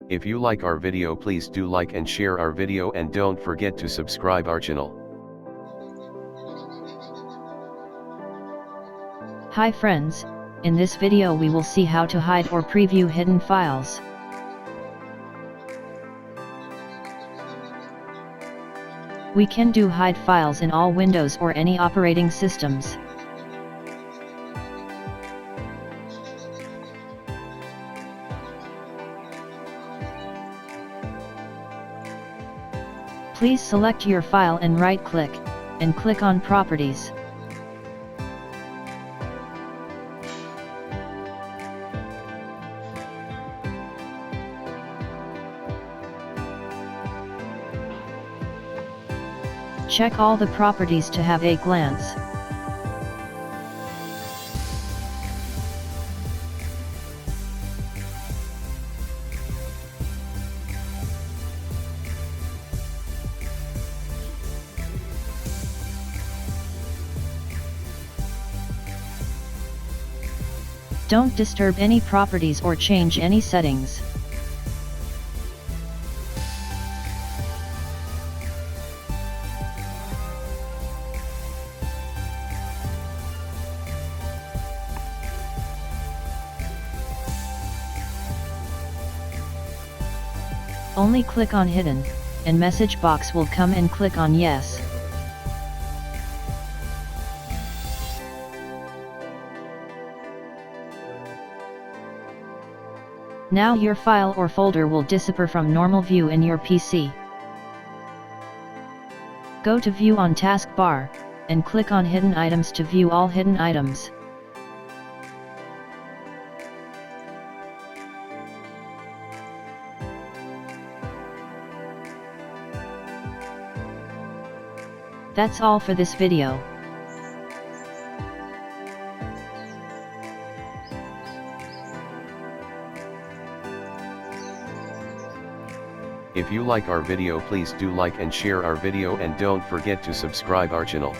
If you like our video, please do like and share our video, and don't forget to subscribe our channel. Hi friends, in this video we will see how to hide or preview hidden files. We can do hide files in all Windows or any operating systems. Please select your file and right-click, and click on Properties. Check all the properties to have a glance. Don't disturb any properties or change any settings. Only click on Hidden, and message box will come, and click on Yes. Now your file or folder will disappear from normal view in your PC. Go to View on taskbar, and click on Hidden Items to view all hidden items. That's all for this video. If you like our video, please do like and share our video, and don't forget to subscribe our channel.